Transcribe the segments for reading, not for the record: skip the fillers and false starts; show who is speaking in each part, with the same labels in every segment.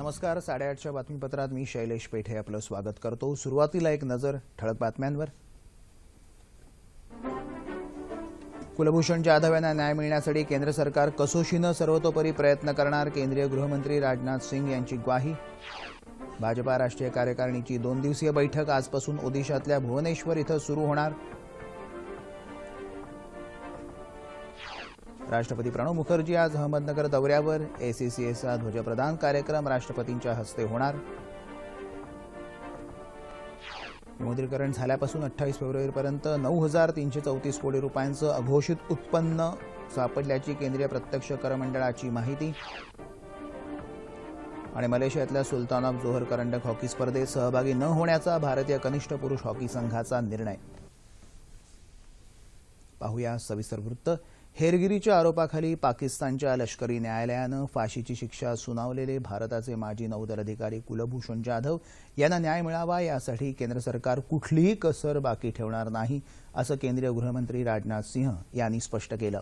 Speaker 1: नमस्कार. 8:30च्या बातमीपत्रात मी शैलेश पेठे आपलं स्वागत करतो. सुरुवातीला एक नजर ठळक बातम्यांवर. कुलभूषण जाधव यांना न्याय मिळण्यासाठी केंद्र सरकार कसोशीनं सर्वतोपरी प्रयत्न करणार. केंद्रीय गृहमंत्री राजनाथ सिंह यांची ग्वाही. भाजपा राष्ट्रीय कार्यकारिणीची 2 दिवसीय बैठक आजपासून ओदिशातल्या भुवनेश्वर इथं सुरू होणार. राष्ट्रपती प्रणव मुखर्जी आज अहमदनगर दौऱ्यावर. एसीसीएचा ध्वजप्रदान कार्यक्रम राष्ट्रपतींच्या हस्ते होणार. विमुद्रीकरण झाल्यापासून 28 फेब्रुवारीपर्यंत 9,334 कोटी रुपयांचं अघोषित उत्पन्न सापडल्याची केंद्रीय प्रत्यक्ष कर मंडळाची माहिती. आणि मलेशियातल्या सुलतान ऑफ जोहर करंडक हॉकी स्पर्धेत सहभागी न होण्याचा भारतीय कनिष्ठ पुरुष हॉकी संघाचा निर्णय. पाहूया सविस्तर वृत्त. हेरगिरीच्या आरोपाखाली पाकिस्तानच्या लष्करी न्यायालयानं फाशीची शिक्षा सुनावलेले भारताचे माजी नौदल अधिकारी कुलभूषण जाधव यांना न्याय मिळावा यासाठी केंद्र सरकार कुठलीही कसर बाकी ठेवणार नाही असं केंद्रीय गृहमंत्री राजनाथ सिंह यांनी स्पष्ट केलं.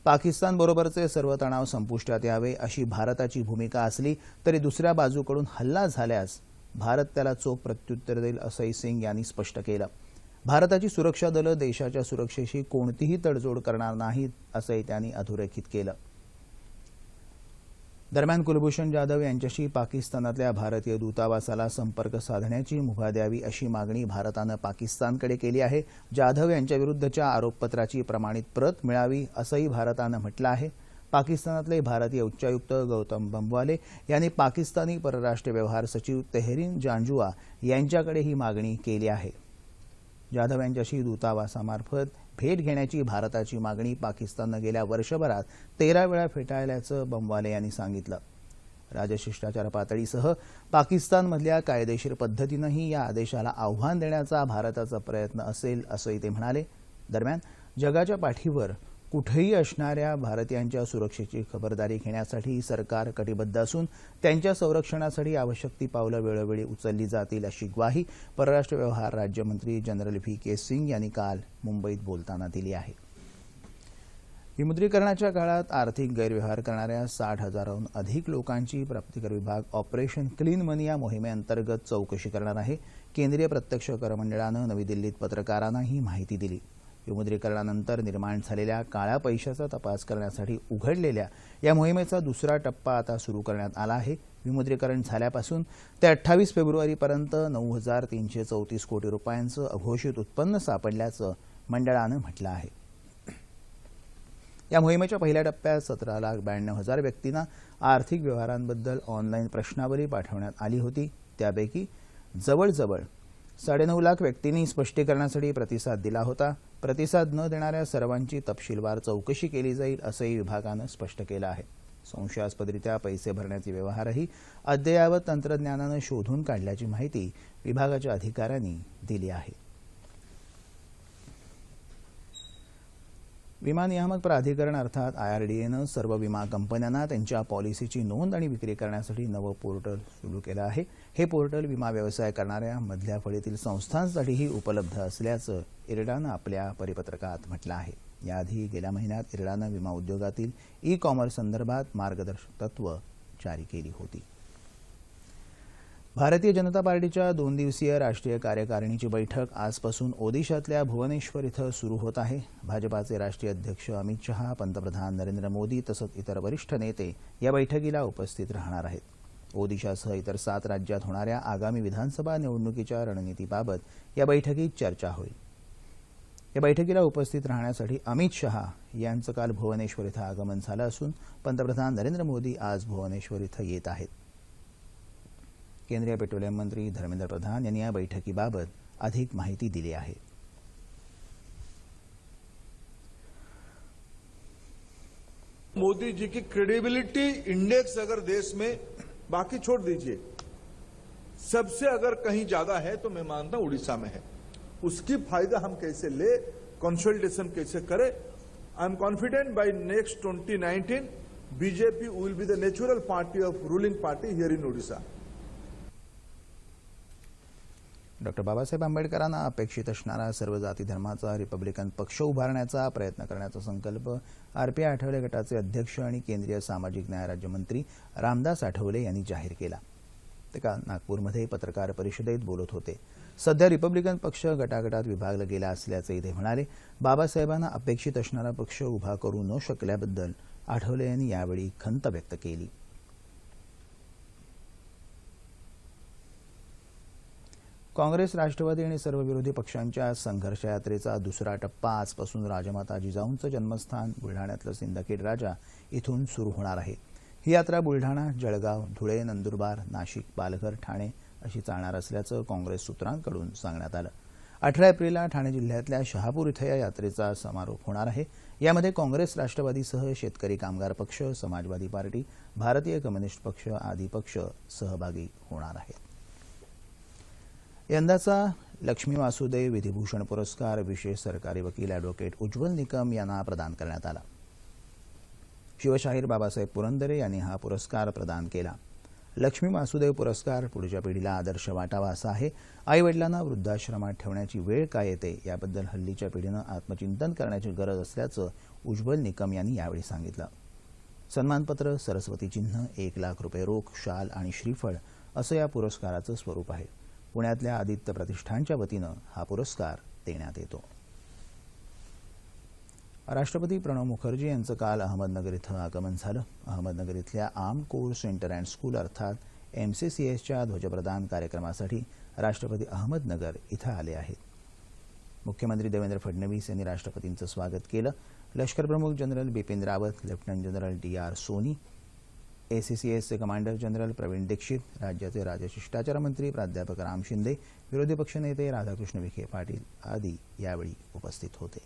Speaker 1: पाकिस्तानबरोबरचे सर्व तणाव संपुष्टात यावे अशी भारताची भूमिका असली तरी दुसऱ्या बाजूकडून हल्ला झाल्यास भारत त्याला चोख प्रत्युत्तर देईल असंही सिंग यांनी स्पष्ट केलं. भारताची सुरक्षा दलं देशाच्या सुरक्षेशी कोणतीही तडजोड करणार नाहीत असंही त्यांनी अधोरेखित केलं. दरम्यान कुलभूषण जाधव यांच्याशी पाकिस्तानातल्या भारतीय दूतावासाला संपर्क साधण्याची मुभा द्यावी अशी मागणी भारतानं पाकिस्तानकडे केली आहे. जाधव यांच्याविरुद्धच्या आरोपपत्राची प्रमाणित प्रत मिळावी असंही भारतानं म्हटलं आहे. पाकिस्तानातले भारतीय उच्चायुक्त गौतम बंबवाले यांनी पाकिस्तानी परराष्ट्र व्यवहार सचिव तेहरीन जांजुआ यांच्याकडे ही मागणी केली आहे. जाधव यांच्याशी दूतावासामार्फत भेट घेण्याची भारताची मागणी पाकिस्ताननं गेल्या वर्षभरात 13 वेळा फेटाळल्याचं बंबवाले यांनी सांगितलं. राजशिष्टाचार पातळीसह पाकिस्तानमधल्या कायदेशीर पद्धतीनंही या आदेशाला आव्हान देण्याचा भारताचा प्रयत्न असेल असंही ते म्हणाले. दरम्यान जगाच्या पाठीवर कुठेही असणाऱ्या भारतीयांच्या सुरक्षेची खबरदारी घेण्यासाठी सरकार कटिबद्ध असून त्यांच्या संरक्षणासाठी आवश्यक ती पावलं वेळोवेळी उचलली जातील अशी ग्वाही परराष्ट्र व्यवहार राज्यमंत्री जनरल व्ही.के. सिंग यांनी काल मुंबईत बोलताना दिली आहे. विमुद्रीकरणाच्या काळात आर्थिक गैरव्यवहार करणाऱ्या 60,000हून अधिक लोकांची प्राप्तिकर विभाग ऑपरेशन क्लीन मनी या मोहिमेअंतर्गत चौकशी करणार आहे. केंद्रीय प्रत्यक्ष कर मंडळानं नवी दिल्लीत पत्रकारांना ही माहिती दिली. विमुद्रीकरणानंतर निर्माण झालेल्या काळ्या पैशाचा तपास करण्यासाठी उघडलेल्या या मोहिमेचा दुसरा टप्पा आता सुरू करण्यात आला आहे. विमुद्रीकरण झाल्यापासून ते 28 फेब्रुवारीपर्यंत 9,334 कोटी रुपयांचं अघोषित उत्पन्न सापडल्याचं मंडळानं म्हटलं आहे. या मोहिमेच्या पहिल्या टप्प्यात 17,92,000 व्यक्तींना आर्थिक व्यवहारांबद्दल ऑनलाईन प्रश्नावली पाठवण्यात आली होती. त्यापैकी जवळजवळ 9.5 लाख व्यक्तींनी स्पष्टीकरणासाठी प्रतिसाद दिला होता. प्रतिसाद न देणाऱ्या सर्वांची तपशीलवार चौकशी केली जाईल असंही विभागानं स्पष्ट केलं आहे. संशयास्पदरित्या पैसे भरण्याचे व्यवहारही अद्ययावत तंत्रज्ञानानं शोधून काढल्याची माहिती विभागाच्या अधिकाऱ्यांनी दिली आहे. विमा नियामक प्राधिकरण अर्थात IRDAनं सर्व विमा कंपन्यांना त्यांच्या पॉलिसीची नोंद आणि विक्री करण्यासाठी नवं पोर्टल सुरू केलं आहे. हे पोर्टल विमा व्यवसाय करणाऱ्या मधल्या फळीतील संस्थांसाठीही उपलब्ध असल्याचं इरडानं आपल्या परिपत्रकात म्हटलं आहे. याआधी गेल्या महिन्यात इरडानं विमा उद्योगातील ई-कॉमर्स संदर्भात मार्गदर्शक तत्व जारी केली होती. भारतीय जनता पार्टीच्या 2 दिवसीय राष्ट्रीय कार्यकारिणीची बैठक आजपासून ओदिशातल्या भुवनेश्वर इथं सुरू होत आहे. भाजपाचे राष्ट्रीय अध्यक्ष अमित शहा, पंतप्रधान नरेंद्र मोदी तसंच इतर वरिष्ठ नेते या बैठकीला उपस्थित राहणार आहेत. ओदिशासह इतर 7 राज्यात होणाऱ्या आगामी विधानसभा निवडणुकीच्या रणनीतीबाबत या बैठकीत चर्चा होईल. या बैठकीला उपस्थित राहण्यासाठी अमित शहा यांचं काल भुवनेश्वर इथं आगमन झालं असून पंतप्रधान नरेंद्र मोदी आज भुवनेश्वर इथं येत आहेत. केंद्रीय पेट्रोलियम मंत्री धर्मेंद्र प्रधान यांनी या बैठकीबाबत अधिक माहिती दिली आहे.
Speaker 2: मोदी जी की क्रेडिबिलिटी इंडेक्स अगर देश में बाकी छोड़ दीजिए सबसे अगर कहीं ज्यादा है तो मैं मानता हूं उड़ीसा में है. उसकी फायदा हम कैसे ले, कंसल्टेशन कैसे करें. I am confident by next 2019 BJP will be the natural party of ruling party here in Odisha.
Speaker 1: Doctor Babasaheb आंबेडकरांना अपेक्षित असणारा सर्व जाती धर्माचा रिपब्लिकन पक्ष उभारण्याचा प्रयत्न करण्याचा संकल्प आरपीआय आठवले गटाचे अध्यक्ष आणि केंद्रीय सामाजिक न्याय राज्यमंत्री रामदास आठवले यांनी जाहीर केला. ते काल नागपूरमध्ये पत्रकार परिषदेत बोलत होते. सध्या रिपब्लिकन पक्ष गटागटात विभागला गेला असल्याचे ते म्हणाले. बाबासाहेबांना अपेक्षित असणारा पक्ष उभा करू न शकल्याबद्दल आठवले यांनी यावेळी खंत व्यक्त केली. काँग्रेस, राष्ट्रवादी आणि सर्व विरोधी पक्षांच्या संघर्ष यात्रेचा दुसरा टप्पा आजपासून राजमाता जिजाऊंचं जन्मस्थान बुलढाण्यातलं सिंदखेड राजा इथून सुरू होणार आहे. ही यात्रा बुलढाणा, जळगाव, धुळे, नंदुरबार, नाशिक, पालघर, ठाणे अशी चालणार असल्याचं काँग्रेस सूत्रांकडून सांगण्यात आलं. 18 एप्रिलला ठाणे जिल्ह्यातल्या शहापूर इथं या यात्रेचा समारोप होणार आहे. यामध्ये काँग्रेस, राष्ट्रवादीसह शेतकरी कामगार पक्ष, समाजवादी पार्टी, भारतीय कम्युनिस्ट पक्ष आदी पक्ष सहभागी होणार आहेत. यंदाचा लक्ष्मी वासुदेव विधिभूषण पुरस्कार विशेष सरकारी वकील ॲडव्होकेट उज्ज्वल निकम यांना प्रदान करण्यात आला. शिवशाहीर बाबासाहेब पुरंदरे यांनी हा पुरस्कार प्रदान केला. लक्ष्मी वासुदेव पुरस्कार पुढच्या पिढीला आदर्श वाटावा असा आहे. आई-वडिलांना वृद्धाश्रमात ठेवण्याची वेळ काय येते याबद्दल हल्लीच्या पिढीनं आत्मचिंतन करण्याची गरज असल्याचं उज्ज्वल निकम यांनी यावेळी सांगितलं. सन्मानपत्र, सरस्वती चिन्ह, 1 लाख रुपये रोख, शाल आणि श्रीफळ असं या पुरस्काराचं स्वरूप आहे. पुण्यातल्या आदित्य प्रतिष्ठानच्या वतीनं हा पुरस्कार देण्यात येतो. राष्ट्रपती प्रणव मुखर्जी यांचं काल अहमदनगर इथं आगमन झालं. अहमदनगर इथल्या arm course centre and school अर्थात MCCSच्या ध्वजप्रदान कार्यक्रमासाठी राष्ट्रपती अहमदनगर इथं आले आहेत. मुख्यमंत्री देवेंद्र फडणवीस यांनी राष्ट्रपतींचं स्वागत केलं. लष्करप्रमुख general Bipin Rawat, lieutenant general DR Soni, ACCSचे कमांडर जनरल प्रवीण दीक्षित, राज्याचे राजशिष्टाचार मंत्री प्राध्यापक राम शिंदे, विरोधी पक्षनेते राधाकृष्ण विखे पाटील आदी यावेळी उपस्थित होते.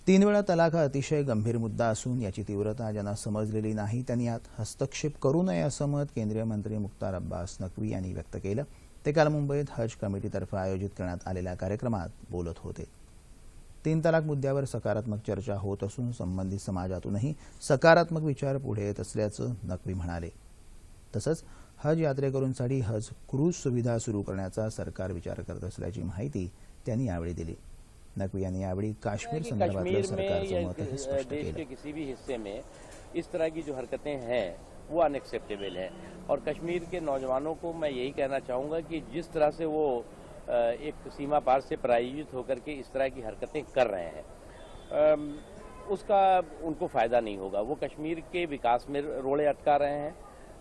Speaker 1: 3 वेळा तलाक हा अतिशय गंभीर मुद्दा असून याची तीव्रता ज्यांना समजलेली नाही त्यांनी यात हस्तक्षेप करू नये असं मत केंद्रीय मंत्री मुख्तार अब्बास नक्वी यांनी व्यक्त केलं. ते काल मुंबईत हज कमिटीतर्फे आयोजित करण्यात आलेल्या कार्यक्रमात बोलत होते. 3 तलाक मुद्द्यावर सकारात्मक चर्चा होत असून संबंधित समाजातूनही सकारात्मक विचार पुढे येत असल्याचं नक्वी म्हणाले. तसंच हज यात्रेकरूंसाठी हज क्रूज सुविधा सुरू करण्याचा सरकार विचार करत असल्याची माहिती त्यांनी यावेळी दिली. नकवी यांनी यावेळी काश्मीर संदर्भातलं सरकारचं मतही स्पष्ट केलं.
Speaker 3: देश के किसी भी हिस्से में इस तरह की जो हरकतें हैं वो अनएक्सेप्टेबल है और कश्मीर के नौजवानों को मैं यही कहना चाहूँगा कि जिस तरह से वो एक सीमा पार से प्रायोजित होकर के इस तरह की हरकतें कर रहे हैं उसका उनको फायदा नहीं होगा. वो कश्मीर के विकास में रोड़े अटका रहे हैं,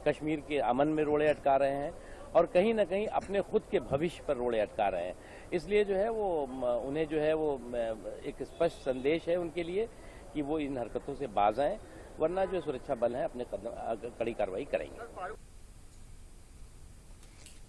Speaker 3: कश्मीर के अमन में रोड़े अटका रहे हैं और कहीं ना कहीं अपने खुद के भविष्य पर रोड़े अटका रहे हैं. इसलिए जो है वो उन्हें जो है वो एक स्पष्ट संदेश है उनके लिए कि वो इन हरकतों से बाज आएं, वरना जो सुरक्षा बल हैं अपने कड़ी कार्रवाई करेंगे.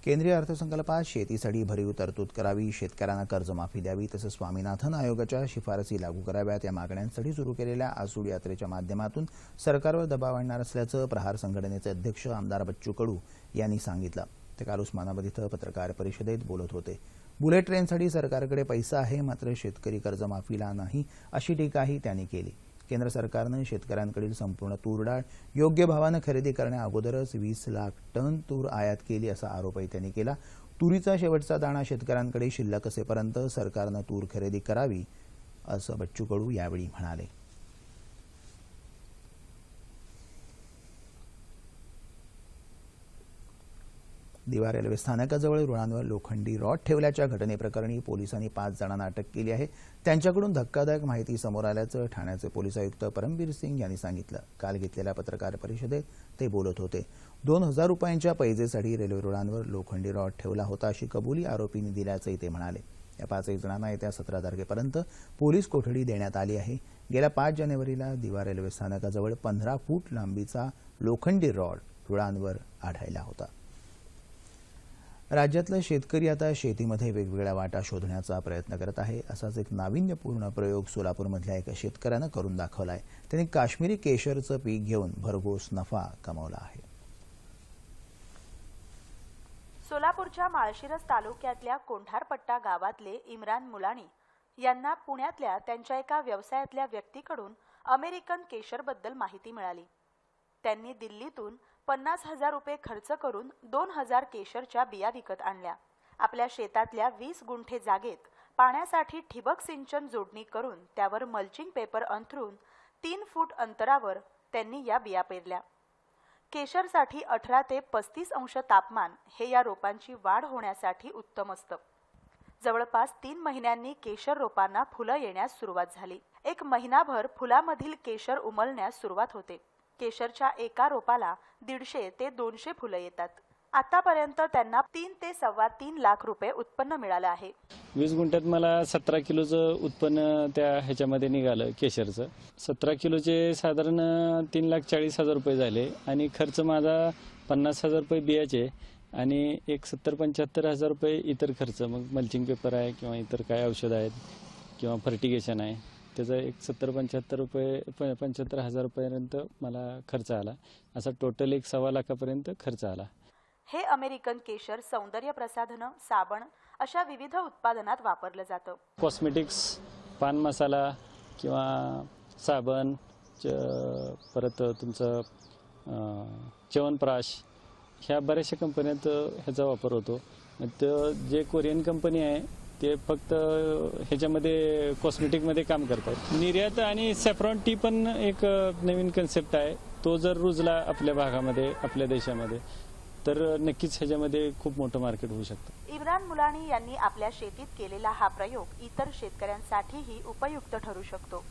Speaker 1: केंद्रीय अर्थसंकल्पात शेतीसाठी भरीव तरतूद करावी, शेतकऱ्यांना कर्जमाफी द्यावी, तसंच स्वामीनाथन आयोगाच्या शिफारसी लागू कराव्यात या मागण्यांसाठी सुरू केलेल्या आसूड यात्रेच्या माध्यमातून सरकारवर दबाव आणणार असल्याचं प्रहार संघटनेचे अध्यक्ष आमदार बच्चू कडू यांनी सांगितलं. ते काल उस्मानाबाद इथं पत्रकार परिषदेत बोलत होते. बुलेट ट्रेनसाठी सरकारकडे पैसा आहे, मात्र शेतकरी कर्जमाफीला नाही अशी टीकाही त्यांनी केली. केंद्र सरकारनं शेतकऱ्यांकडील संपूर्ण तूर डाळ योग्य भावानं खरेदी करण्याअगोदरच 20 लाख टन तूर आयात केली असा आरोपही त्यांनी केला. तुरीचा शेवटचा दाणा शेतकऱ्यांकडे शिल्लक असेपर्यंत सरकारनं तूर खरेदी करावी असं बच्चू कडू यावेळी म्हणाले. दिवा रेल्वे स्थानकाजवळ रुळांवर लोखंडी रॉड ठेवल्याच्या घटनेप्रकरणी पोलिसांनी 5 जणांना अटक केली आहे. त्यांच्याकडून धक्कादायक माहिती समोर आल्याचं ठाण्याचे पोलीस आयुक्त परमबीर सिंग यांनी सांगितलं. काल घेतलेल्या पत्रकार परिषदेत ते बोलत होते. 2000 रुपयांच्या पैजेसाठी रेल्वे रुळांवर लोखंडी रॉड ठेवला होता अशी कबुली आरोपींनी दिल्याचंही ते म्हणाले. या 5 जणांना येत्या 17 तारखेपर्यंत पोलीस कोठडी देण्यात आली आहे. गेल्या 5 जानेवारीला दिवा रेल्वे स्थानकाजवळ 15 फूट लांबीचा लोखंडी रॉड रुळांवर आढळला होता. राज्यातला शेतकरी आता शेतीमध्ये वेगवेगळ्या वाटा शोधण्याचा प्रयत्न करत आहे. असाच एक नाविन्यपूर्ण प्रयोग सोलापूरमधल्या एका शेतकऱ्यानं करून दाखवला आहे. त्यांनी काश्मीरी केशरचं पीक घेऊन भरघोस नफा कमावला आहे.
Speaker 4: सोलापूरच्या माळशिरस तालुक्यातल्या कोंढारपट्टा गावातले इम्रान मुलाणी यांना पुण्यातल्या त्यांच्या एका व्यवसायातल्या व्यक्तीकडून अमेरिकन केशरबद्दल माहिती मिळाली. त्यांनी दिल्लीतून 50,000 रुपये खर्च करून 2,000 केशरच्या बिया विकत आणल्या आपल्या शेतातल्या 20 गुंठे जागेत पाण्यासाठी ठिबक सिंचन जोडणी करून त्यावर मल्चिंग पेपर अंथरून 3 फूट अंतरावर त्यांनी या बिया पेरल्या. केशरसाठी 18 ते 35 अंश तापमान हे या रोपांची वाढ होण्यासाठी उत्तम असतं. जवळपास 3 महिन्यांनी केशर रोपांना फुलं येण्यास सुरुवात झाली. 1 महिनाभर फुलामधील केशर उमलण्यास सुरुवात होते. केशरच्या एका रोपाला 150 ते 200 फुलं येतात. आतापर्यंत त्यांना 3 ते 3.25 लाख रुपये उत्पन्न मिळालं आहे.
Speaker 5: 20 गुंठ्यात मला 17 किलोचं उत्पन्न त्या ह्याच्यामध्ये निघालं केशरचं. 17 किलोचे साधारण 3,40,000 रुपये झाले आणि खर्च माझा 50,000 रुपये बियाचे आणि एक 70-75,000 रुपये इतर खर्च, मग मल्चिंग पेपर आहे किंवा इतर काय औषध आहेत किंवा फर्टिगेशन आहे, त्याचा एक 70-75 रुपये 75,000 रुपयापर्यंत मला खर्च आला. असा टोटल एक 1.25 लाखापर्यंत खर्च आला.
Speaker 4: हे अमेरिकन केशर सौंदर्य प्रसाधनं, साबण अशा विविध उत्पादनात वापरलं जातं.
Speaker 5: कॉस्मेटिक्स, पान मसाला किंवा साबण, परत तुमचं च्यवनप्राश, ह्या बऱ्याचशा कंपन्यात ह्याचा वापर होतो. तर जे कोरियन कंपनी आहे ते फक्त ह्याच्यामध्ये कॉस्मेटिकमध्ये काम करतात. निर्यात आणि सॅफ्रॉन टी पण एक नवीन कन्सेप्ट आहे. तो जर रुजला आपल्या भागामध्ये, आपल्या देशामध्ये, तर नक्कीच ह्याच्यामध्ये खूप मोठं मार्केट होऊ शकतं.
Speaker 4: इम्रान मुलानी यांनी आपल्या शेतीत केलेला हा प्रयोग इतर शेतकऱ्यांसाठीही उपयुक्त ठरू शकतो.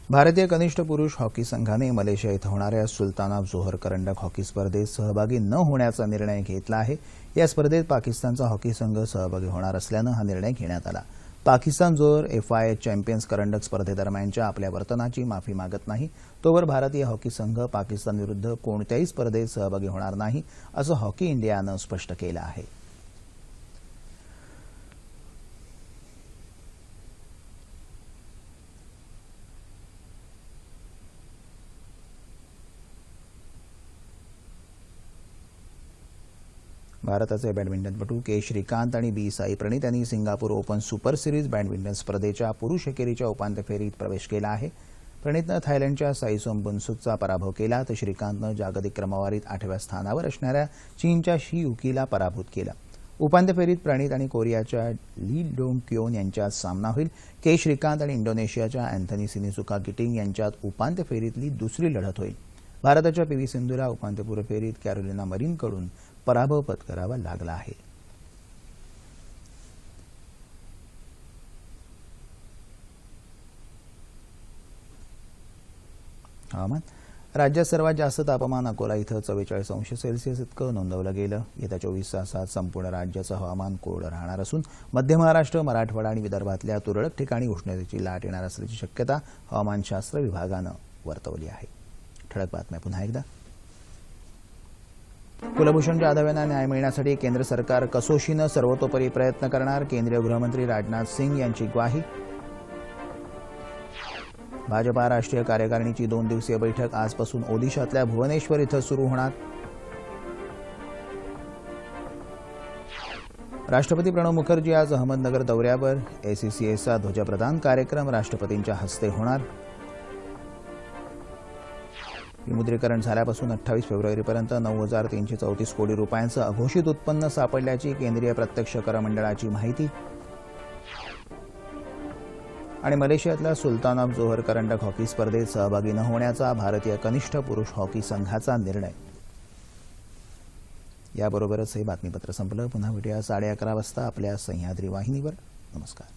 Speaker 1: भारतीय कनिष्ठ पुरुष हॉकी संघाने मलेशिया इथं होणाऱ्या सुलतान ऑफ जोहर करंडक हॉकी स्पर्धेत सहभागी न होण्याचा निर्णय घेतला आहे. या स्पर्धेत पाकिस्तानचा हॉकी संघ सहभागी होणार असल्यानं हा निर्णय घेण्यात आला. पाकिस्तान जोर FIA चॅम्पियन्स करंडक स्पर्धेदरम्यानच्या आपल्या वर्तनाची माफी मागत नाही तोवर भारतीय हॉकी संघ पाकिस्तान विरुद्ध कोणत्याही स्पर्धेत सहभागी होणार नाही, असं हॉकी इंडियानं स्पष्ट केलं आहे. भारताचे बॅडमिंटनपटू के श्रीकांत आणि बी साई प्रणीत यांनी Singapore open super series badminton स्पर्धेच्या पुरुष एकेरीच्या उपांत्य फेरीत प्रवेश केला आहे. प्रणीतनं थायलंडच्या साईसोम बुनसुकचा पराभव केला तर श्रीकांतनं जागतिक क्रमवारीत 8व्या स्थानावर असणाऱ्या चीनच्या शी युकीला पराभूत केला. उपांत्य फेरीत प्रणीत आणि कोरियाच्या ली डोंग क्योन यांच्यात सामना होईल. के श्रीकांत आणि इंडोनेशियाच्या अँथनी सिनिसुका गिटिंग यांच्यात उपांत्य फेरीतली दुसरी लढत होईल. भारताच्या PV सिंधूला उपांत्यपूर्व फेरीत कॅरोलिना मरीनकडून पराभव पत्करावा लागला आहे. हवामान. राज्यात सर्वात जास्त तापमान अकोला इथं 44 अंश सेल्सिअस इतकं नोंदवलं गेलं. येत्या 24 तासात संपूर्ण राज्याचं हवामान कोरडं राहणार असून मध्य महाराष्ट्र, मराठवाडा आणि विदर्भातल्या तुरळक ठिकाणी उष्णतेची लाट येणार असल्याची शक्यता हवामानशास्त्र विभागानं वर्तवली आहे. ठळक बातम्या पुन्हा एकदा. कुलभूषण जाधव यांना न्याय मिळण्यासाठी केंद्र सरकार कसोशीनं सर्वतोपरी प्रयत्न करणार. केंद्रीय गृहमंत्री राजनाथ सिंग यांची ग्वाही. भाजपा राष्ट्रीय कार्यकारिणीची 2 दिवसीय बैठक आजपासून ओदिशातल्या भुवनेश्वर इथं सुरू होणार. राष्ट्रपती प्रणव मुखर्जी आज अहमदनगर दौऱ्यावर. ACCAचा ध्वजप्रदान कार्यक्रम राष्ट्रपतींच्या हस्ते होणार. विमुद्रीकरण झाल्यापासून 28 फेब्रुवारीपर्यंत 9,334 कोटी रुपयांचं अघोषित उत्पन्न सापडल्याची केंद्रीय प्रत्यक्ष कर मंडळाची माहिती. आणि मलेशियातल्या सुलतान ऑफ जोहर करंडक हॉकी स्पर्धेत सहभागी न होण्याचा भारतीय कनिष्ठ पुरुष हॉकी संघाचा निर्णय. याबरोबरच हे बातमीपत्र संपलं. पुन्हा भेटूया 11:30 वाजता आपल्या सह्याद्री वाहिनीवर. नमस्कार.